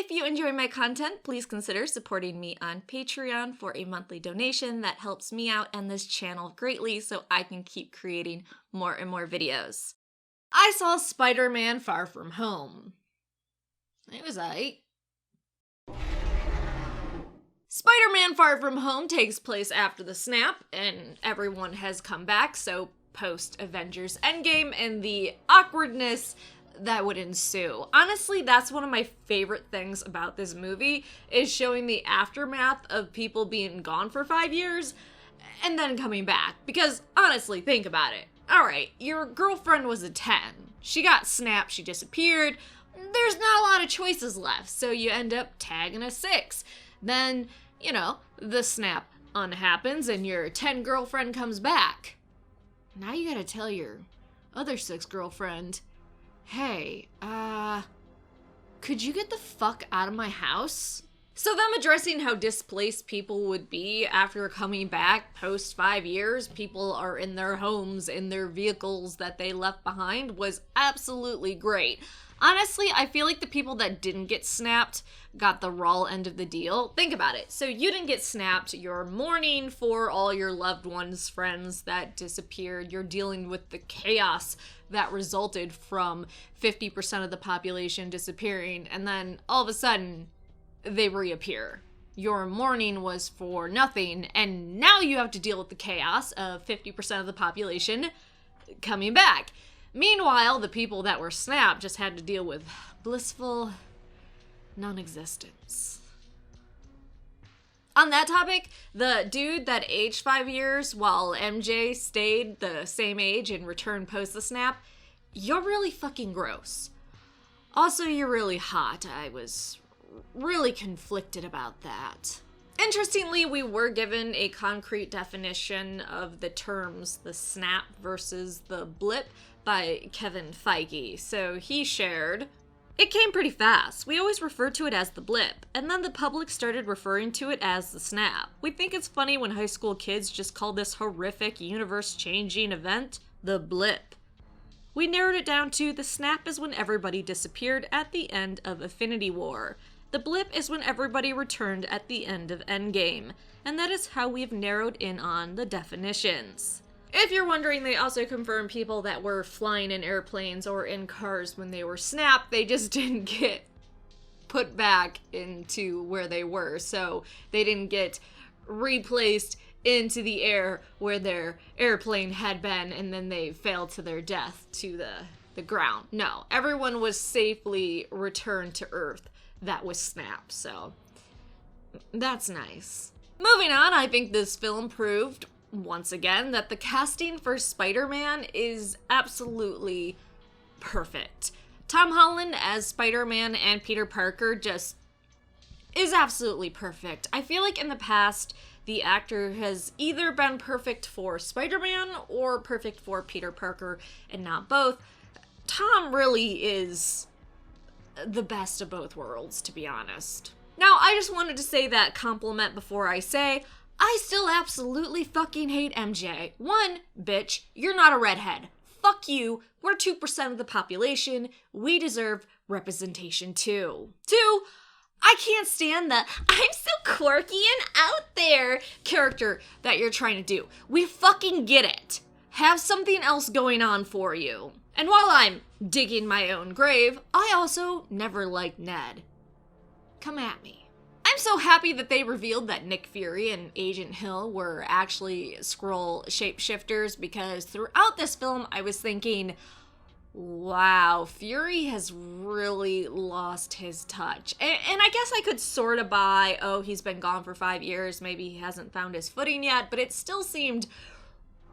If you enjoy my content, please consider supporting me on Patreon for a monthly donation. That helps me out and this channel greatly so I can keep creating more and more videos. I saw Spider-Man Far From Home. It was aight. Spider-Man Far From Home takes place after the snap, and everyone has come back, so post-Avengers Endgame, and the awkwardness that would ensue. Honestly, that's one of my favorite things about this movie, is showing the aftermath of people being gone for 5 years and then coming back. Because honestly, think about it. Alright, your girlfriend was a 10. She got snapped, she disappeared. There's not a lot of choices left, so you end up tagging a 6. Then, you know, the snap unhappens and your 10 girlfriend comes back. Now you gotta tell your other 6 girlfriend, hey, could you get the fuck out of my house? So them addressing how displaced people would be after coming back post 5 years, people are in their homes, in their vehicles that they left behind, was absolutely great. Honestly, I feel like the people that didn't get snapped got the raw end of the deal. Think about it. So you didn't get snapped, you're mourning for all your loved ones, friends that disappeared, you're dealing with the chaos that resulted from 50% of the population disappearing, and then all of a sudden, they reappear. Your mourning was for nothing, and now you have to deal with the chaos of 50% of the population coming back. Meanwhile, the people that were snapped just had to deal with blissful non-existence. On that topic, the dude that aged 5 years while MJ stayed the same age and returned post the snap, you're really fucking gross. Also, you're really hot. I was really conflicted about that. Interestingly, we were given a concrete definition of the terms the snap versus the blip by Kevin Feige. So he shared, "It came pretty fast. We always referred to it as the blip, and then the public started referring to it as the snap. We think it's funny when high school kids just call this horrific, universe-changing event the blip. We narrowed it down to the snap is when everybody disappeared at the end of Infinity War. The blip is when everybody returned at the end of Endgame, and that is how we've narrowed in on the definitions." If you're wondering, they also confirmed people that were flying in airplanes or in cars when they were snapped, they just didn't get put back into where they were, so they didn't get replaced into the air where their airplane had been and then they fell to their death to the ground. No, everyone was safely returned to Earth that was snapped, so that's nice. Moving on, I think this film proved once again that the casting for Spider-Man is absolutely perfect. Tom Holland as Spider-Man and Peter Parker just is absolutely perfect. I feel like in the past, the actor has either been perfect for Spider-Man or perfect for Peter Parker and not both. Tom really is the best of both worlds, to be honest. Now, I just wanted to say that compliment before I say, I still absolutely fucking hate MJ. 1, bitch, you're not a redhead. Fuck you, we're 2% of the population, we deserve representation too. 2, I can't stand the I'm so quirky and out there character that you're trying to do. We fucking get it. Have something else going on for you. And while I'm digging my own grave, I also never liked Ned. Come at me. I'm so happy that they revealed that Nick Fury and Agent Hill were actually Skrull shapeshifters, because throughout this film I was thinking, wow, Fury has really lost his touch. And I guess I could sort of buy, oh, he's been gone for 5 years, maybe he hasn't found his footing yet, but it still seemed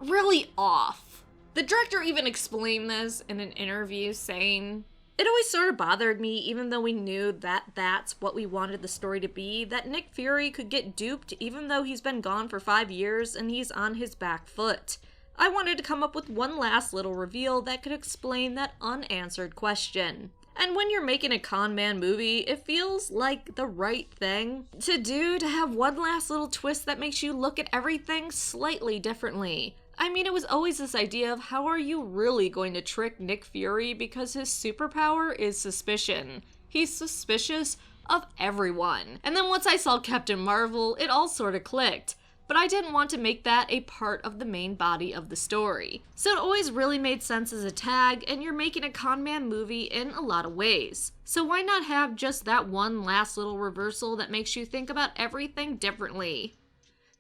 really off. The director even explained this in an interview, saying, "It always sort of bothered me, even though we knew that that's what we wanted the story to be, that Nick Fury could get duped even though he's been gone for 5 years and he's on his back foot. I wanted to come up with one last little reveal that could explain that unanswered question. And when you're making a con man movie, it feels like the right thing to do, to have one last little twist that makes you look at everything slightly differently. I mean, it was always this idea of how are you really going to trick Nick Fury because his superpower is suspicion. He's suspicious of everyone. And then once I saw Captain Marvel, it all sort of clicked. But I didn't want to make that a part of the main body of the story. So it always really made sense as a tag, and you're making a con man movie in a lot of ways. So why not have just that one last little reversal that makes you think about everything differently?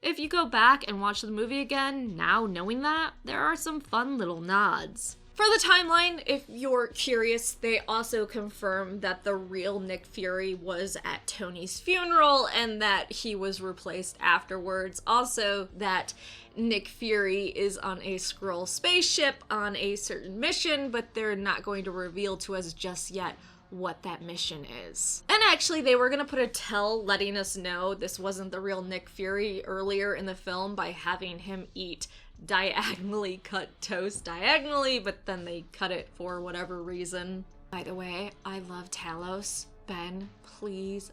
If you go back and watch the movie again, now knowing that, there are some fun little nods. For the timeline, if you're curious, they also confirm that the real Nick Fury was at Tony's funeral and that he was replaced afterwards. Also, that Nick Fury is on a Skrull spaceship on a certain mission, but they're not going to reveal to us just yet what that mission is. And actually, they were gonna put a tell letting us know this wasn't the real Nick Fury earlier in the film by having him eat diagonally cut toast diagonally, but then they cut it for whatever reason. By the way, I love Talos. Ben, please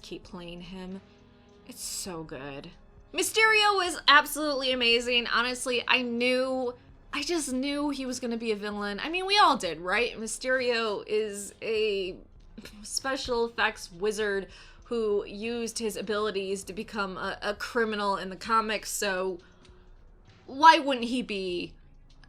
keep playing him. It's so good. Mysterio was absolutely amazing. Honestly, I just knew he was gonna be a villain. I mean, we all did, right? Mysterio is a special effects wizard who used his abilities to become a criminal in the comics, so why wouldn't he be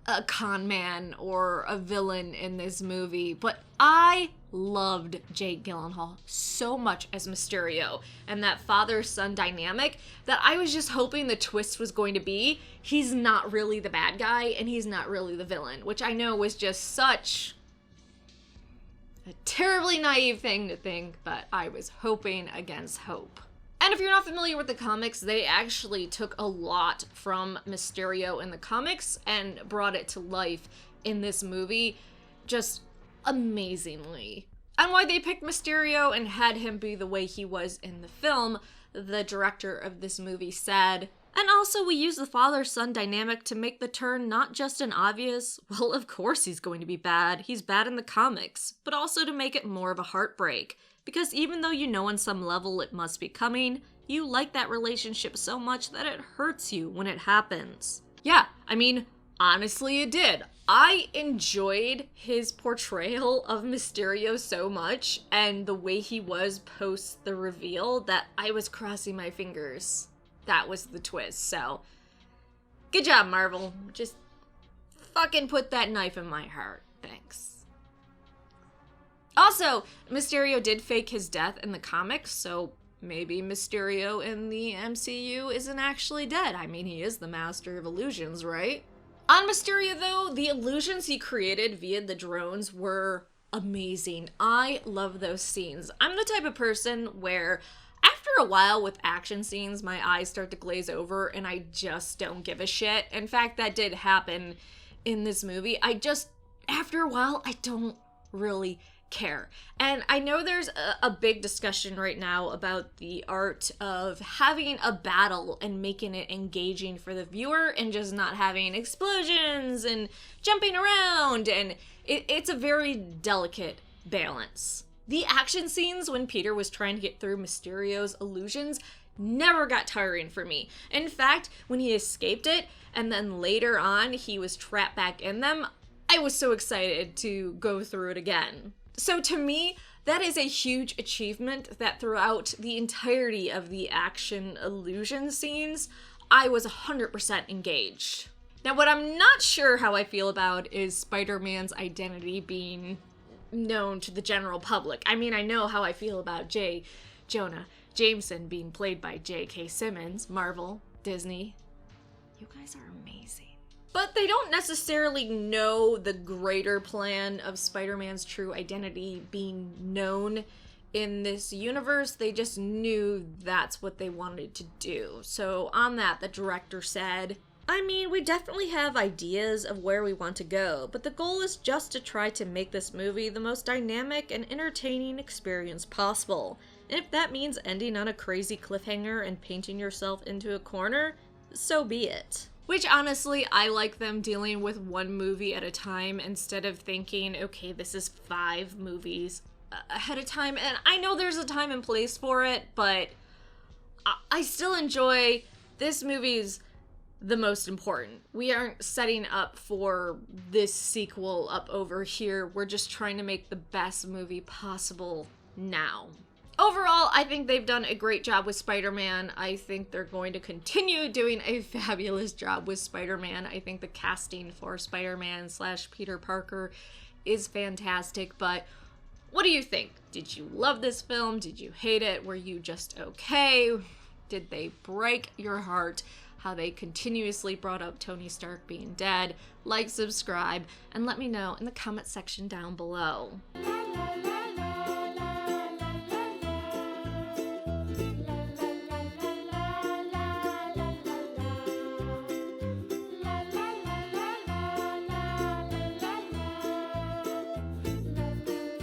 a con man or a villain in this movie? But I loved Jake Gyllenhaal so much as Mysterio and that father-son dynamic that I was just hoping the twist was going to be he's not really the bad guy and he's not really the villain, which I know was just such a terribly naive thing to think, but I was hoping against hope. And if you're not familiar with the comics, they actually took a lot from Mysterio in the comics and brought it to life in this movie just amazingly. And why they picked Mysterio and had him be the way he was in the film, the director of this movie said, and also we use the father-son dynamic to make the turn not just an obvious, well, of course he's going to be bad, he's bad in the comics, but also to make it more of a heartbreak. Because even though you know on some level it must be coming, you like that relationship so much that it hurts you when it happens. Yeah, I mean, honestly it did. I enjoyed his portrayal of Mysterio so much and the way he was post the reveal that I was crossing my fingers. That was the twist, so good job, Marvel. Just fucking put that knife in my heart. Thanks. Also, Mysterio did fake his death in the comics, so maybe Mysterio in the MCU isn't actually dead. I mean, he is the master of illusions, right? On Mysterio, though, the illusions he created via the drones were amazing. I love those scenes. I'm the type of person where after a while with action scenes, my eyes start to glaze over and I just don't give a shit. In fact, that did happen in this movie. After a while, I don't really care. And I know there's a big discussion right now about the art of having a battle and making it engaging for the viewer and just not having explosions and jumping around, and it's a very delicate balance. The action scenes when Peter was trying to get through Mysterio's illusions never got tiring for me. In fact, when he escaped it and then later on he was trapped back in them, I was so excited to go through it again. So to me, that is a huge achievement that throughout the entirety of the action illusion scenes, I was 100% engaged. Now, what I'm not sure how I feel about is Spider-Man's identity being known to the general public. I mean, I know how I feel about J. Jonah Jameson being played by J.K. Simmons, Marvel, Disney. You guys are amazing. But they don't necessarily know the greater plan of Spider-Man's true identity being known in this universe. They just knew that's what they wanted to do. So on that, the director said, I mean, we definitely have ideas of where we want to go, but the goal is just to try to make this movie the most dynamic and entertaining experience possible. And if that means ending on a crazy cliffhanger and painting yourself into a corner, so be it. Which honestly, I like them dealing with one movie at a time instead of thinking, okay, this is 5 movies ahead of time. And I know there's a time and place for it, but I still enjoy this movie's the most important. We aren't setting up for this sequel up over here. We're just trying to make the best movie possible now. Overall, I think they've done a great job with Spider-Man. I think they're going to continue doing a fabulous job with Spider-Man. I think the casting for Spider-Man / Peter Parker is fantastic, but what do you think? Did you love this film? Did you hate it? Were you just okay? Did they break your heart? How they continuously brought up Tony Stark being dead? Like, subscribe, and let me know in the comment section down below.